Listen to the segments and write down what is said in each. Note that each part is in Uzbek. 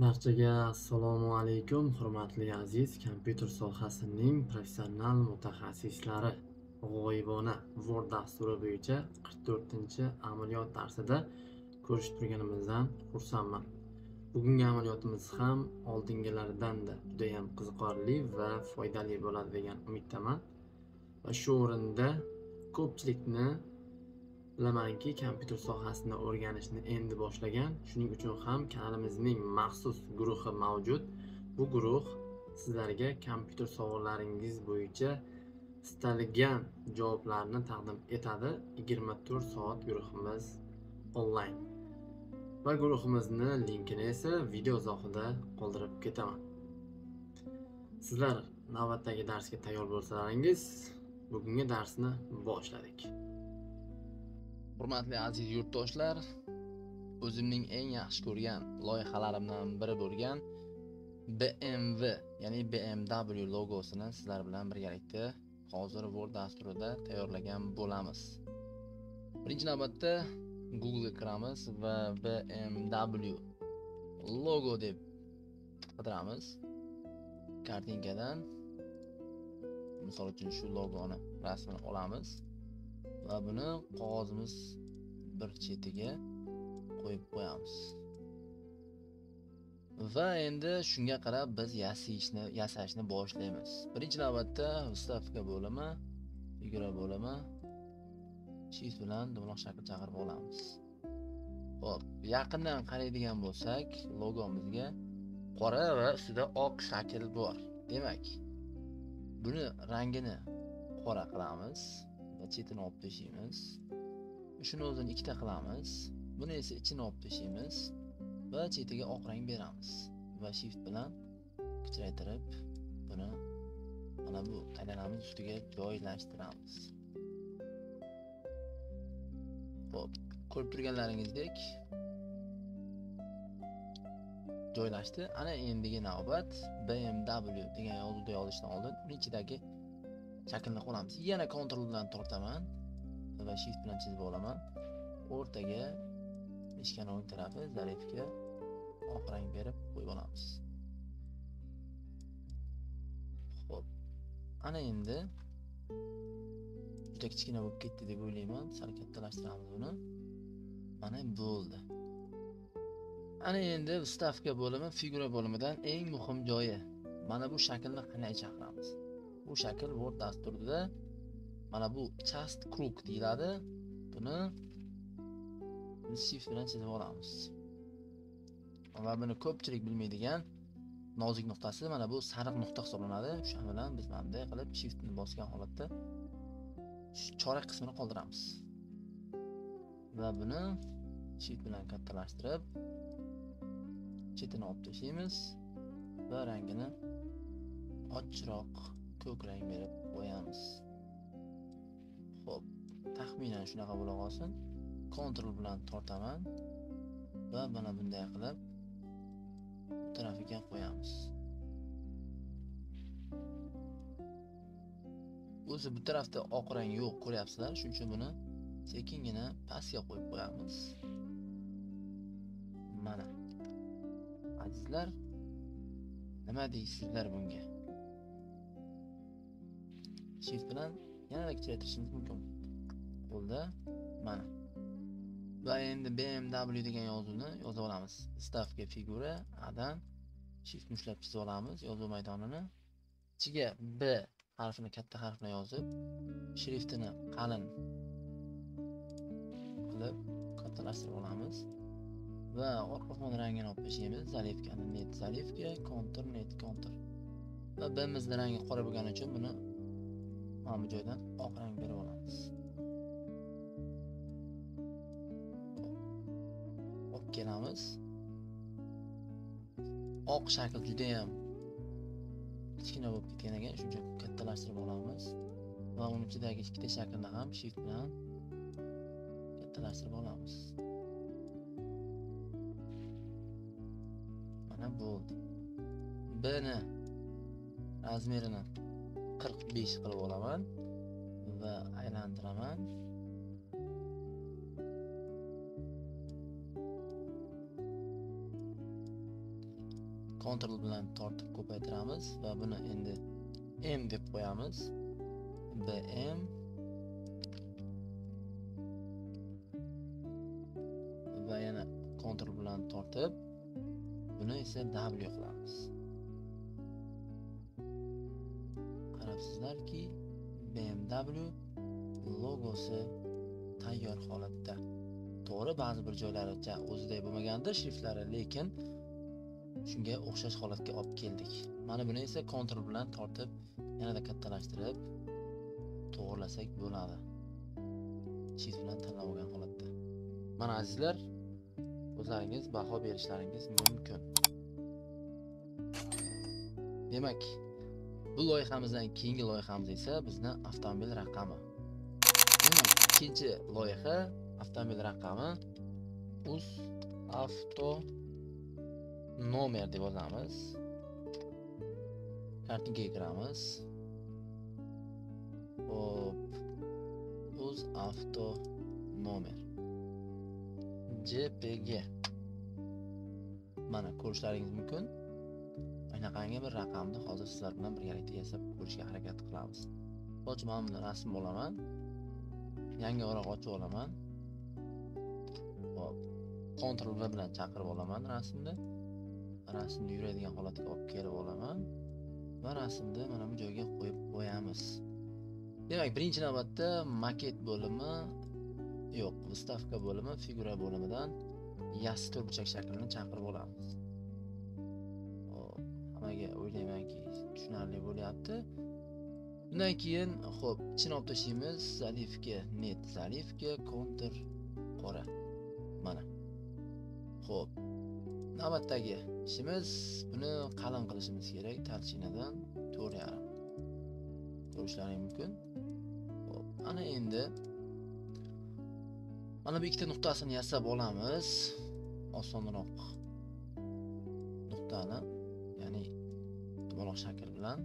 Barchaga assalomu alaykum, hurmatli aziz kompyuter sohasining professional mutaxassislari. G'oyibona Word dasturi bo'yicha 44-amaliyot darsida ko'rishib turganimizdan xursandman. Bugungi amaliyotimiz ham oldingilaridan-da juda ham qiziqarli va foydali bo'ladi degan umiddaman. Va shu o'rinda ko'pchilikni bilamanki, kompyuter sohasini o'rganishni endi boshlagan. Shuning uchun ham kanalimizning maxsus guruhi mavjud. Bu guruh sizlarga kompyuter savollaringiz bo'yicha istalgan javoblarni taqdim etadi. 24 soat guruhimiz onlayn. Va guruhimizni linkini esa video izohida qoldirib ketaman. Sizlar navbatdagi darsga tayyor bo'lsalaringiz, bugungi darsni boshladik. Hurmatli aziz yurtdoshlar, o'zimning eng yaxshi ko'rgan loyihalarimdan biri bo'lgan BMW, ya'ni BMW logosini sizlar bilan birgalikda hozir Word dasturida tayyorlagan bo'lamiz. Birinchi navbatda Google ga kiramiz va BMW logo deb qidiramiz. Kartinkadan misol uchun shu logoni rasmini olamiz va buni qog'ozimiz bir chetiga qo'yib qo'yamiz. Va endi shunga qarab biz yasashni boshlaymiz. Birinchi navbatda vstavka bo'limi, figura bo'limi shift bilan dumaloq shakl chaqirib olamiz. Xo'p, yaqindan qaraydigan bo'lsak, logomizga qora va ustida oq shakl bor. Demak, buni rangini qora qilamiz. Chetini olib tashlaymiz. Shuni o'zini ikkita qilamiz. Buni esa ichini olib tashlaymiz va chetiga oq rang beramiz. Va shift bilan kichraytirib buni mana bu aylanamiz ustiga joylashtiramiz. Xo'p, ko'rib turganlaringizdek joylashdi. Ana endigi navbat BMW degan yozuvda yozishdan oldin uning ichidagi shaklni qo'yamiz. Yana Ctrl bilan tortaman va shift bilan chizib olaman. O'rtaga mishkani o'ng tarafi zarifga oq rang berib qo'yib olamiz. Xo'p. Ana endi juda kichkina bo'lib ketdi deb o'ylayman. Sal kattalashtiramiz buni. Mana bo'ldi. Ana endi vstavka bo'limi, figura bo'limidan eng muhim joyi. Mana bu shaklni qanday chaqiramiz? Bu shakl Word dasturida mana bu chast krug deyiladi. Buni biz shift bilan chizib olamiz. Va buni ko'pchilik bilmaydigan nozik nuqtasi mana bu sariq nuqta hisoblanadi. O'sha bilan biz bunday qilib shiftni bosgan holatda chorak qismini qoldiramiz. Va buni shift bilan kattalashtirib chetini olib tashlaymiz va rangini ochroq ko'k rang berib qo'yamiz. Xo'p, taxminan shunaqa bo'la qolsin. Ctrl bilan tortaman va mana bunday qilib bu tarafiga qo'yamiz. O'zi bu tarafda oq rang yo'q, ko'ryapsizlar. Shuning uchun buni sekingina pastga qo'yib qo'yamiz. Mana. Azizlar, nima deysizlar bunga? Shift bilan yanada kichraytirishimiz mumkin. Bo'ldi. Mana. Va endi BMW degan yozuvni yoza olamiz. Vstavka figura adan shift mushlab chizib olamiz yozuv maydonini. Ichiga B harfini katta harf bilan yozib, shriftini qalin qilib kattalashtirib olamiz. Va orqa fon rangini olib tashlaymiz. Zarifkani net zarifga, kontur net kontur. Va B'mizning rangi qora bo'lgani uchun buni mana bu joydan oq rang berib olamiz. Olib kelamiz. Oq shakl juda ham kichkina bo'lib ketgan ekan, shuning uchun kattalashtirib olamiz. Va uning ichidagi ikkita shaklni ham shift bilan kattalashtirib olamiz. Mana bo'ldi. B ni razmerini 45 qilib olaman va aylantiraman. Ctrl bilan tortib ko'paytiramiz va buni endi M deb qo'yamiz. BM va yana Ctrl bilan tortib buni esa W qilamiz. Qarabsizlarki, BMW logosi tayyor holatda. To'g'ri, ba'zi bir joylari o'ziday bo'lmagandir shriftlari, lekin shunga o'xshash holatga olib keldik. Mana buni esa Ctrl bilan tortib yanada kattalashtirib to'g'irlasak bo'ladi. Shift bilan tanlab olgan holatda. Mana azizlar, o'zlaringiz baho berishlaringiz mumkin. Demak, bu loyihamizdan keyingi loyihamiz esa bizni avtomobil raqami. Demak, ikkinchi loyiha avtomobil raqami uz avto nomer deb yozamiz. Kartinkaga kiramiz. Hop. Uz avto nomer. JPG. Mana ko'rishlaringiz mumkin. Aynaqangi bir raqamni hozir sizlar bilan birgalikda yasab ko'rishga harakat qilamiz. Hozir men buni rasm olaman. Yangi varaq ochib olaman. Hop. Ctrl V bilan chaqirib olaman rasmni. Rasmni yuradigan holatga olib kelib olaman va rasmni mana bu joyga qo'yib qo'yamiz. Demak, birinchi navbatda maket bo'limi yo'q, выставка bo'limi, figura bo'limidan yassi to'rtburchak shaklini chaqirib olamiz. Hop, hammaga o'ylaymanki tushunarli bo'lyapti. Bundan keyin xo'p, ichini olib tashlaymiz. Zalifga, net zalifga, kontur qora. Mana. Xo'p. Navbatdagi ishimiz buni qalin qilishimiz kerak. Talchinadan 4,5. Ko'rishlaring mumkin. Xo'p, ana endi mana bu ikkita nuqtasini yasab olamiz. Osonroq nuqtani, ya'ni dumaloq shakl bilan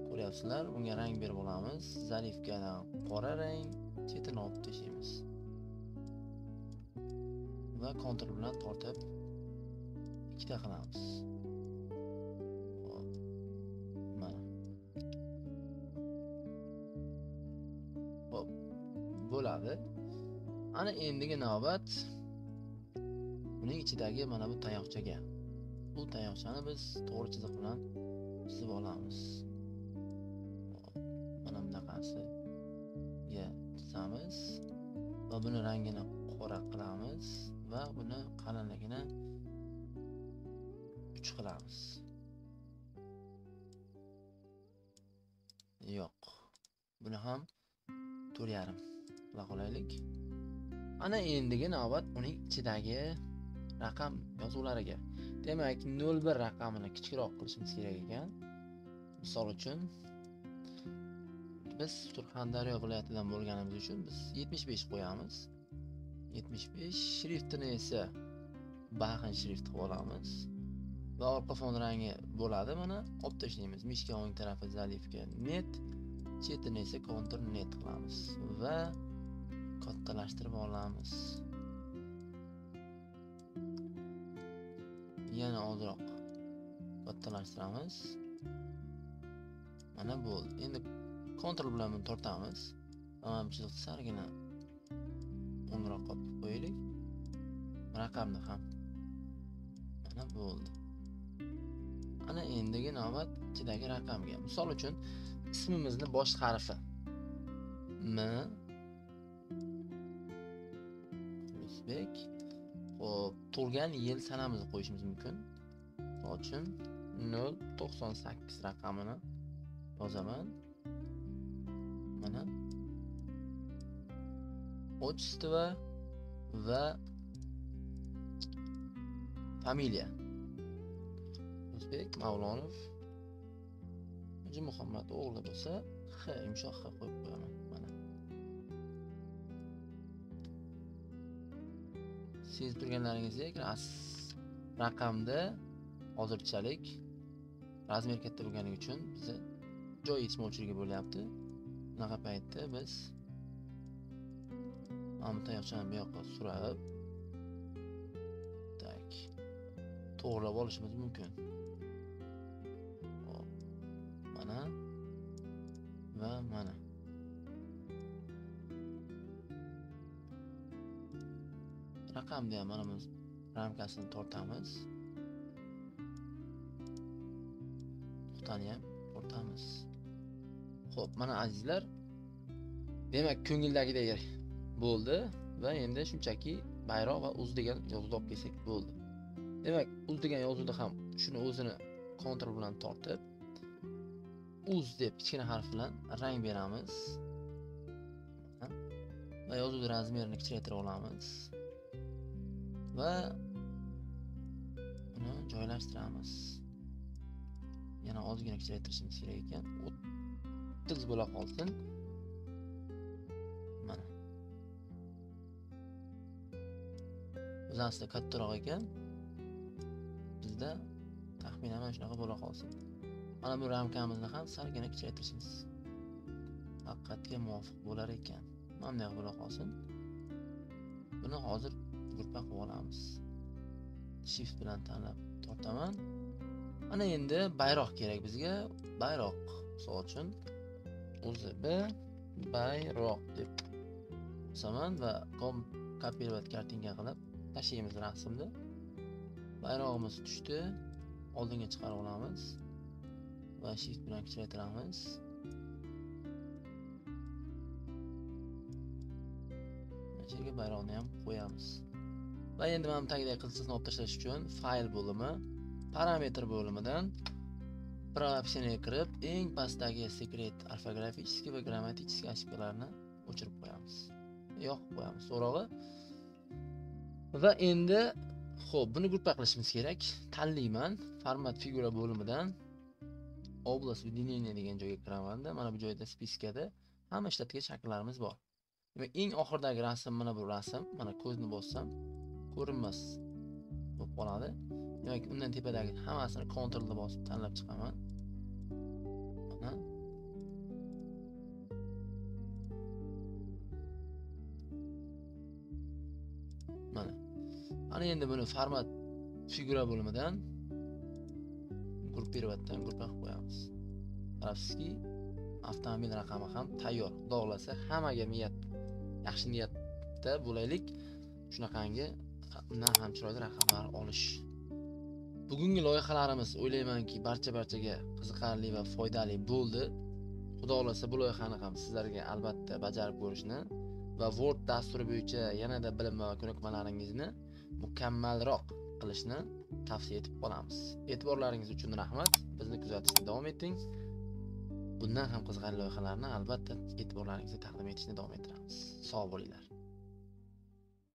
ko'ryapsizlar. Unga rang berib olamiz. Zalifkadan qora rang, chetini olib tashlaymiz. Va kontur bilan tortib ikkita qilamiz. Hop. Mana. Hop. Bo'ladi. Ana endigi navbat buning ichidagi mana bu tayoqchaga. Bu tayoqchani biz to'g'ri chiziq bilan chizib olamiz. Mana bunaqasiga chizamiz va buni rangini qora qilamiz va buni qalinligini 3 qilamiz. Yo'q. Buni ham 4,5 qila qolaylik. Ana endigi navbat uning ichidagi raqam yozuvlariga. Demak, 01 raqamini kichikroq qilishimiz kerak ekan. Misol uchun biz Surxondaryo viloyatidan bo'lganimiz uchun biz 75 qo'yamiz. 75 shriftini esa baxin shrift qilib olamiz. Va orqa fon rangi bo'ladi, mana olib tashlaymiz. Mishka o'ng tarafi zalifga net, chetini esa kontur net qilamiz va kattalashtirib olamiz. Yana ozroq kattalashtiramiz. Mana bo'ldi. Endi Ctrl bilan buni tortamiz. Mana bu chiziqni sargina o'ngroq qilib qo'yaylik. Raqamni ham. Mana bo'ldi. Ana endigi navbat ichidagi raqamga. Misol uchun ismimizni bosh harfi M O'zbek. Xo'p, tug'ilgan yil sanamizni qo'yishimiz mumkin. Misol uchun 098 raqamini yozaman. Mana отчество va familiya. O'zbek Mavlonov Hoji Muhammad o'g'li bo'lsa, X yumshoq X qo'yib qo'yaman. Mana. Siz turganlaringizdek raqamda hozirchalik razmer katta bo'lganligi uchun bizni joy yetishmovchiligi bo'lyapti. Bunaqa paytda biz mana bu tayoqchani bu yoqqa surib, tak to'g'rilab olishimiz mumkin. Hop, mana va mana. Raqamni ham mana biz ramkasini tortamiz. Nuqtani ham tortamiz. Xo'p, mana azizlar, demak ko'ngildagidek bo'ldi va endi shunchaki bayroq va uz degan yozuvni olib kelsak bo'ldi. Demak, uz degan yozuvda ham shuni o'zini kontrol bilan tortib, uz deb kichkina harf bilan rang beramiz. Va yozuv razmerini kichiktirib olamiz. Va uni joylashtiramiz. Yana ozgina kichiktirishimiz kerak ekan. 30 bo'la qolsin. Mana. O'zasida kattaroq ekan. Bizda taxminan mana shunaqa bo'la qolsin. Mana bu ramkamizni ham salgina kichiktirishimiz haqiqatga muvofiq bo'lar ekan. Mana bunday bo'la qolsin. Buni hozir gruppa qilib olamiz. Shift bilan tanlab tortaman. Mana endi bayroq kerak bizga. Bayroq, misol uchun o'zi bayroq deb yozaman va kopiyovat kartinka qilib tashlaymiz rasmni. Bayrog'imiz tushdi. Oldinga chiqarib olamiz va shift bilan kichiktiramiz. Ichiga bayroqni ham qo'yamiz. Va endi mana tagidagi qizilchasini olib tashlash uchun fayl bo'limi, parametr bo'limidan prava opsiyasiga kirib, eng pastdagi sekret orfograficheskiy va grammaticheskiy ошибкаларni o'chirib qo'yamiz. Yo'qib qo'yamiz so'rog'i. Va endi xo'p, buni gruppa qilishimiz kerak. Tanlayman, format figura bo'limidan oblast выделения degan joyga kiraman-da. Mana bu joyda spiskada hamma ishlatgan shakllarimiz bor. Demak, eng oxirdagi rasm mana bu rasm. Mana ko'zni bossam ko'rinmas bo'lib qoladi. Demak, undan tepadagi hammasini Ctrl bosib tanlab chiqaman. Mana. Mana. Ana endi buni format figura bo'limidan gruppirovatan gruppa qilib qo'yamiz. Qarabsizki, avtomobil raqami ham tayyor. Xudo xolasa hammaga niyat, yaxshi niyatda bo'laylik. Shunaqangi undan ham chiroyli raqamlar olish. Bugungi loyihalarimiz o'ylaymanki barchaga qiziqarli va foydali bo'ldi. Xudo xolasa bu loyihani ham sizlarga albatta bajarib ko'rishni va Word dasturi bo'yicha yanada bilim va ko'nikmalaringizni mukammalroq qilishni tavsiya etib qolamiz. E'tiborlaringiz uchun rahmat. Bizni kuzatishda davom eting. Bundan ham qiziqarli loyihalarni albatta e'tiborlaringizga taqdim etishni davom ettiramiz. Sog' bo'linglar.